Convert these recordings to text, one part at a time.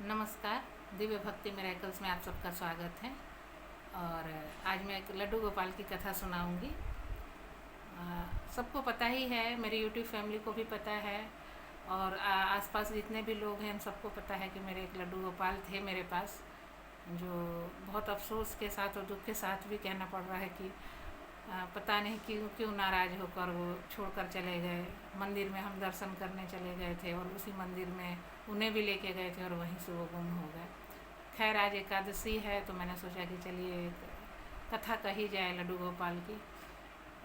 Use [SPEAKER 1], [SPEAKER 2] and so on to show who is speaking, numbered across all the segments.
[SPEAKER 1] नमस्कार। दिव्य भक्ति मिरेकल्स में आप सबका स्वागत है। और आज मैं एक लड्डू गोपाल की कथा सुनाऊंगी। सबको पता ही है, मेरी यूट्यूब फैमिली को भी पता है और आसपास जितने भी लोग हैं सबको पता है कि मेरे एक लड्डू गोपाल थे मेरे पास, जो बहुत अफसोस के साथ और दुख के साथ भी कहना पड़ रहा है कि पता नहीं क्यों क्यों नाराज़ होकर वो छोड़कर चले गए। मंदिर में हम दर्शन करने चले गए थे और उसी मंदिर में उन्हें भी लेके गए थे और वहीं से वो गुम हो गए। खैर, आज एकादशी है तो मैंने सोचा कि चलिए एक कथा कही जाए लड्डू गोपाल की।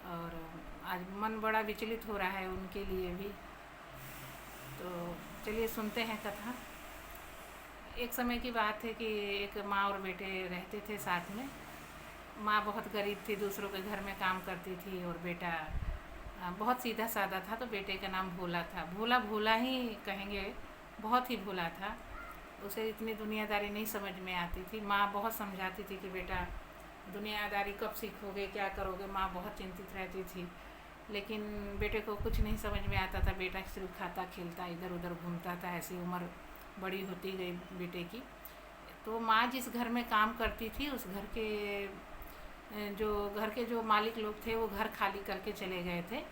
[SPEAKER 1] और आज मन बड़ा विचलित हो रहा है उनके लिए भी, तो चलिए सुनते हैं कथा। एक समय की बात है कि एक माँ और बेटे रहते थे साथ में। माँ बहुत गरीब थी, दूसरों के घर में काम करती थी और बेटा बहुत सीधा साधा था, तो बेटे का नाम भोला था। भोला भोला ही कहेंगे, बहुत ही भोला था। उसे इतनी दुनियादारी नहीं समझ में आती थी। माँ बहुत समझाती थी कि बेटा दुनियादारी कब सीखोगे, क्या करोगे। माँ बहुत चिंतित रहती थी, लेकिन बेटे को कुछ नहीं समझ में आता था। बेटा सिर्फ खाता खेलता इधर उधर घूमता था। ऐसी उम्र बड़ी होती गई बेटे की। तो माँ जिस घर में काम करती थी उस घर के जो मालिक लोग थे वो घर खाली करके चले गए थे।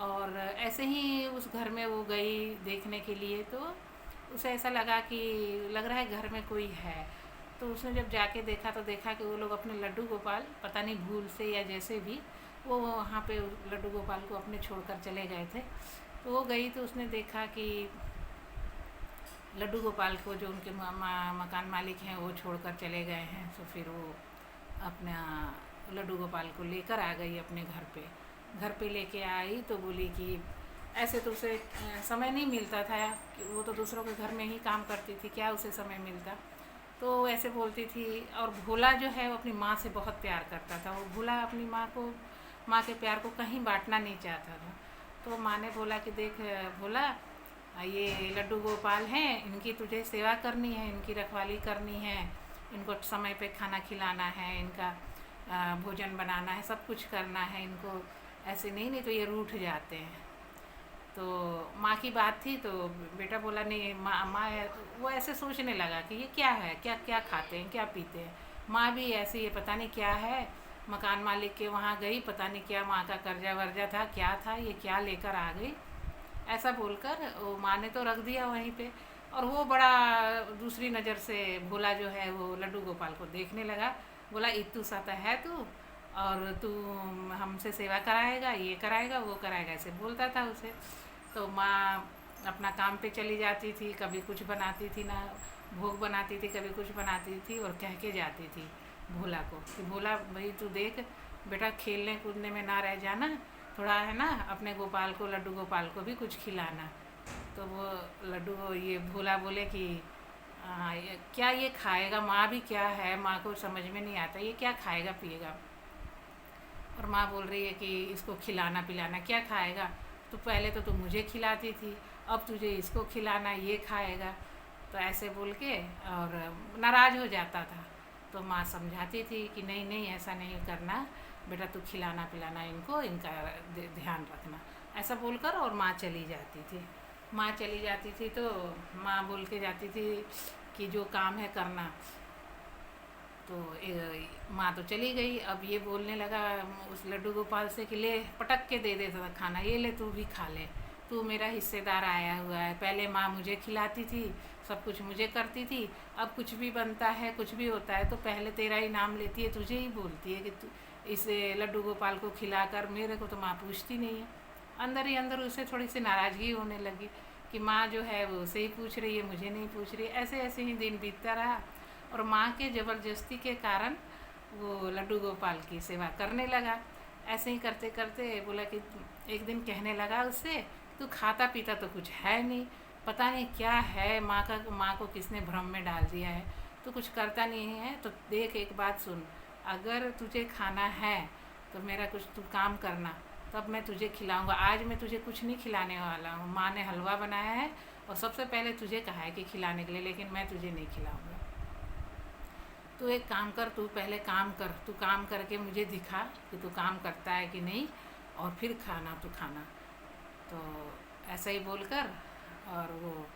[SPEAKER 1] और ऐसे ही उस घर में वो गई देखने के लिए, तो उसे ऐसा लगा कि लग रहा है घर में कोई है। तो उसने जब जाके देखा तो देखा कि वो लोग अपने लड्डू गोपाल, पता नहीं भूल से या जैसे भी, वो वहाँ पे लड्डू गोपाल को अपने छोड़कर चले गए थे। तो वो गई तो उसने देखा कि लड्डू गोपाल को जो उनके मकान मालिक हैं वो छोड़कर चले गए हैं। तो फिर वो अपना लड्डू गोपाल को लेकर आ गई अपने घर पे लेके आई तो बोली कि ऐसे तो उसे समय नहीं मिलता था कि वो तो दूसरों के घर में ही काम करती थी, क्या उसे समय मिलता। तो ऐसे बोलती थी। और भोला जो है वो अपनी माँ से बहुत प्यार करता था। वो भोला अपनी माँ के प्यार को कहीं बांटना नहीं चाहता था। तो माँ ने बोला कि देख भोला, ये लड्डू गोपाल हैं, इनकी तुझे सेवा करनी है, इनकी रखवाली करनी है, इनको समय पे खाना खिलाना है, इनका भोजन बनाना है, सब कुछ करना है इनको। ऐसे नहीं तो ये रूठ जाते हैं। तो माँ की बात थी तो बेटा बोला नहीं। माँ वो ऐसे सोचने लगा कि ये क्या है, क्या क्या खाते हैं, क्या पीते हैं। माँ भी ऐसे ही, पता नहीं क्या है, मकान मालिक के वहाँ गई, पता नहीं क्या माँ का कर्जा वर्जा था, क्या था, ये क्या लेकर आ गई। ऐसा बोलकर वो माँ ने तो रख दिया वहीं पे। और वो बड़ा दूसरी नज़र से भोला जो है वो लड्डू गोपाल को देखने लगा। बोला इतू साता है तू, और तू हमसे सेवा कराएगा, ये कराएगा, वो कराएगा, ऐसे बोलता था उसे। तो माँ अपना काम पे चली जाती थी, कभी कुछ बनाती थी, ना भोग बनाती थी, कभी कुछ बनाती थी, और कह के जाती थी भोला को कि भोला भाई तू देख बेटा, खेलने कूदने में ना रह जाना, थोड़ा है ना अपने गोपाल को, लड्डू गोपाल को भी कुछ खिलाना। तो वो ये भोला बोले कि क्या ये खाएगा। माँ भी क्या है, माँ को समझ में नहीं आता ये क्या खाएगा पिएगा। और माँ बोल रही है कि इसको खिलाना पिलाना, क्या खाएगा, तो पहले तो तू मुझे खिलाती थी, अब तुझे इसको खिलाना, ये खाएगा। तो ऐसे बोल के और नाराज़ हो जाता था। तो माँ समझाती थी कि नहीं नहीं ऐसा नहीं करना बेटा, तू खिलाना पिलाना इनको, इनका ध्यान रखना, ऐसा बोलकर और माँ चली जाती थी। माँ चली जाती थी तो माँ बोल के जाती थी कि जो काम है करना। तो माँ तो चली गई। अब ये बोलने लगा उस लड्डू गोपाल से कि ले पटक के दे देता था खाना, ये ले तू भी खा ले, तू मेरा हिस्सेदार आया हुआ है। पहले माँ मुझे खिलाती थी, सब कुछ मुझे करती थी, अब कुछ भी बनता है, कुछ भी होता है तो पहले तेरा ही नाम लेती है, तुझे ही बोलती है कि तू इस लड्डू गोपाल को खिला कर। मेरे को तो माँ पूछती नहीं है। अंदर ही अंदर उसे थोड़ी सी नाराज़गी होने लगी कि माँ जो है वो उसे ही पूछ रही है, मुझे नहीं पूछ रही। ऐसे ऐसे ही दिन बीतता रहा। और माँ के ज़बरदस्ती के कारण वो लड्डू गोपाल की सेवा करने लगा। ऐसे ही करते करते बोला कि एक दिन कहने लगा उससे, तू खाता पीता तो कुछ है नहीं, पता नहीं क्या है, माँ को किसने भ्रम में डाल दिया है, तू कुछ करता नहीं है। तो देख एक बात सुन, अगर तुझे खाना है तो मेरा कुछ तू काम करना, तब मैं तुझे खिलाऊंगा। आज मैं तुझे कुछ नहीं खिलाने वाला हूँ। माँ ने हलवा बनाया है और सबसे पहले तुझे कहा है कि खिलाने के लिए, लेकिन मैं तुझे नहीं खिलाऊंगा। तू एक काम कर, तू पहले काम कर, तू काम करके मुझे दिखा कि तू काम करता है कि नहीं, और फिर खाना तू खाना। तो ऐसा ही बोलकर और वो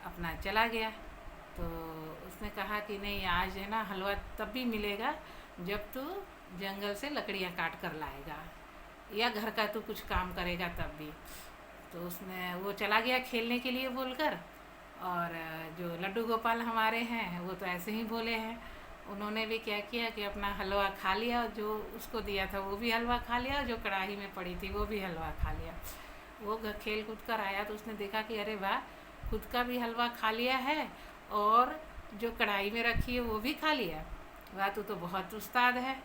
[SPEAKER 1] अपना चला गया। तो उसने कहा कि नहीं, आज है ना हलवा तब भी मिलेगा जब तू जंगल से लकड़ियाँ काट कर लाएगा या घर का तू कुछ काम करेगा तब भी। तो उसने वो चला गया खेलने के लिए बोलकर। और जो लड्डू गोपाल हमारे हैं वो तो ऐसे ही भोले हैं, उन्होंने भी क्या किया कि अपना हलवा खा लिया, जो उसको दिया था वो भी हलवा खा लिया, जो कढ़ाई में पड़ी थी वो भी हलवा खा लिया। वो खेल कूद कर आया तो उसने देखा कि अरे वाह, खुद का भी हलवा खा लिया है और जो कढ़ाई में रखी है वो भी खा लिया। वाह, तू तो बहुत उस्ताद है।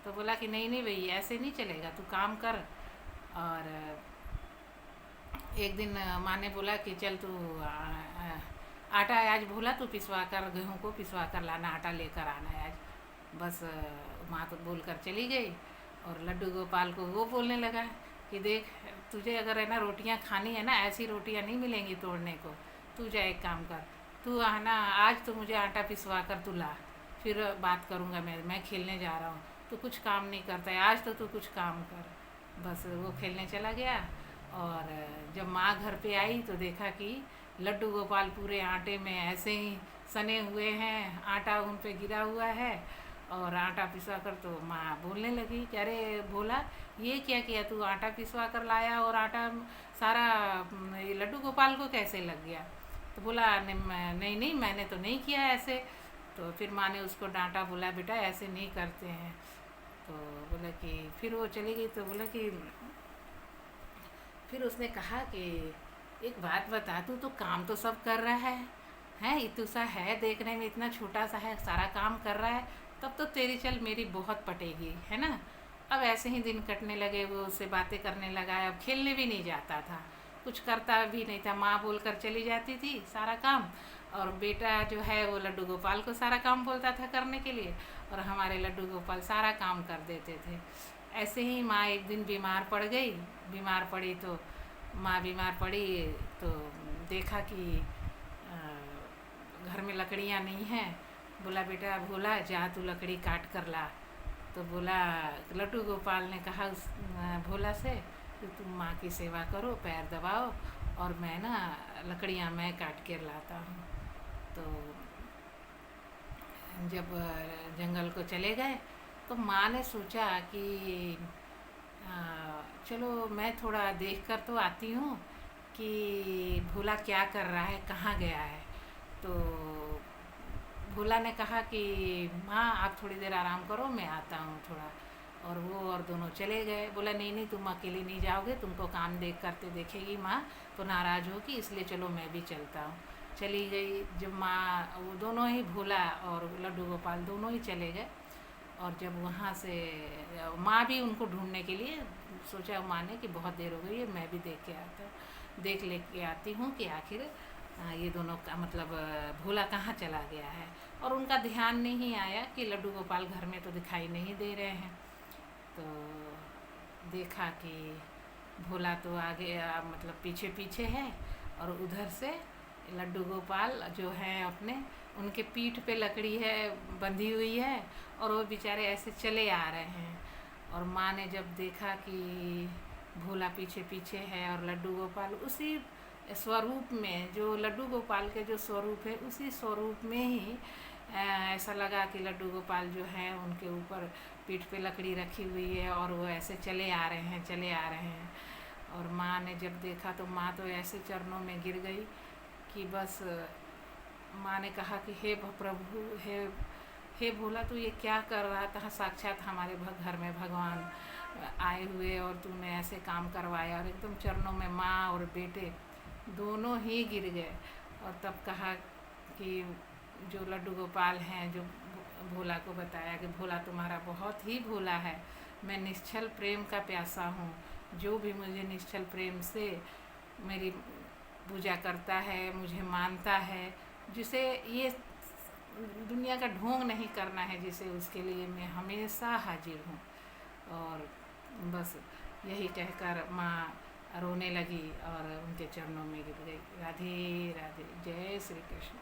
[SPEAKER 1] तो बोला कि नहीं नहीं भाई, ऐसे नहीं चलेगा, तू काम कर। और एक दिन माँ ने बोला कि चल तू आटा आज भूला, तू पिसवा कर, गेहूँ को पिसवा कर लाना, आटा लेकर आना है आज। बस माँ तो बोल कर चली गई। और लड्डू गोपाल को वो बोलने लगा कि देख, तुझे अगर है ना रोटियाँ खानी है ना, ऐसी रोटियाँ नहीं मिलेंगी तोड़ने को। तू जा, एक काम कर, तू आना आज तो मुझे आटा पिसवा कर तू ला, फिर बात करूँगा। मैं खेलने जा रहा हूँ, तू कुछ काम नहीं करता है, आज तो तू कुछ काम कर। बस वो खेलने चला गया। और जब माँ घर पे आई तो देखा कि लड्डू गोपाल पूरे आटे में ऐसे ही सने हुए हैं, आटा उन पे गिरा हुआ है। और आटा पिसवा कर तो माँ बोलने लगी कि अरे भोला, ये क्या किया तू, आटा पिसवा कर लाया और आटा सारा ये लड्डू गोपाल को कैसे लग गया। तो बोला नहीं नहीं, मैंने तो नहीं किया ऐसे। तो फिर माँ ने उसको डांटा, बोला बेटा ऐसे नहीं करते हैं। तो बोला कि फिर वो चली गई। तो बोला कि फिर उसने कहा कि एक बात बता, तू तो काम तो सब कर रहा है इतू सा है, देखने में इतना छोटा सा है, सारा काम कर रहा है, तब तो तेरी चल मेरी बहुत पटेगी, है ना। अब ऐसे ही दिन कटने लगे, वो उससे बातें करने लगा। अब खेलने भी नहीं जाता था, कुछ करता भी नहीं था, माँ बोलकर चली जाती थी सारा काम। और बेटा जो है वो लड्डू गोपाल को सारा काम बोलता था करने के लिए, और हमारे लड्डू गोपाल सारा काम कर देते थे। ऐसे ही माँ एक दिन बीमार पड़ गई। बीमार पड़ी तो माँ बीमार पड़ी तो देखा कि घर में लकड़ियाँ नहीं हैं। बोला बेटा भोला, जा तू लकड़ी काट कर ला। तो बोला, लड्डू गोपाल ने कहा उस भोला से कि तुम माँ की सेवा करो, पैर दबाओ, और मैं ना लकड़ियाँ मैं काट कर लाता हूँ। तो जब जंगल को चले गए तो माँ ने सोचा कि चलो मैं थोड़ा देख कर तो आती हूँ कि भोला क्या कर रहा है, कहाँ गया है। तो भोला ने कहा कि माँ आप थोड़ी देर आराम करो, मैं आता हूँ थोड़ा। और वो और दोनों चले गए। बोला नहीं नहीं, तुम अकेले नहीं जाओगे, तुमको काम देख करते देखेगी माँ तो नाराज़ होगी, इसलिए चलो मैं भी चलता हूँ। चली गई। जब माँ, वो दोनों ही, भोला और लड्डू गोपाल दोनों ही चले गए। और जब वहाँ से माँ भी उनको ढूंढने के लिए सोचा, माँ ने कि बहुत देर हो गई है, मैं भी देख लेके आती हूँ कि आखिर ये दोनों का मतलब भोला कहाँ चला गया है। और उनका ध्यान नहीं आया कि लड्डू गोपाल घर में तो दिखाई नहीं दे रहे हैं। तो देखा कि भोला तो आगे मतलब पीछे पीछे है, और उधर से लड्डू गोपाल जो हैं अपने, उनके पीठ पे लकड़ी है बंधी हुई है, और वो बेचारे ऐसे चले आ रहे हैं। और माँ ने जब देखा कि भोला पीछे पीछे है और लड्डू गोपाल उसी स्वरूप में, जो लड्डू गोपाल के जो स्वरूप है उसी स्वरूप में ही ऐसा लगा कि लड्डू गोपाल जो हैं उनके ऊपर पीठ पे लकड़ी रखी हुई है और वो ऐसे चले आ रहे हैं। और माँ ने जब देखा तो माँ तो ऐसे चरणों में गिर गई कि बस। माँ ने कहा कि हे प्रभु, हे भोला, तू ये क्या कर रहा था, साक्षात हमारे घर में भगवान आए हुए और तूने ऐसे काम करवाया। और एकदम चरणों में माँ और बेटे दोनों ही गिर गए। और तब कहा कि जो लड्डू गोपाल हैं, जो भोला को बताया कि भोला तुम्हारा बहुत ही भोला है, मैं निश्चल प्रेम का प्यासा हूँ, जो भी मुझे निश्चल प्रेम से मेरी पूजा करता है, मुझे मानता है, जिसे ये दुनिया का ढोंग नहीं करना है जिसे, उसके लिए मैं हमेशा हाजिर हूँ। और बस यही कहकर माँ रोने लगी और उनके चरणों में गिर गई। राधे राधे, जय श्री कृष्ण।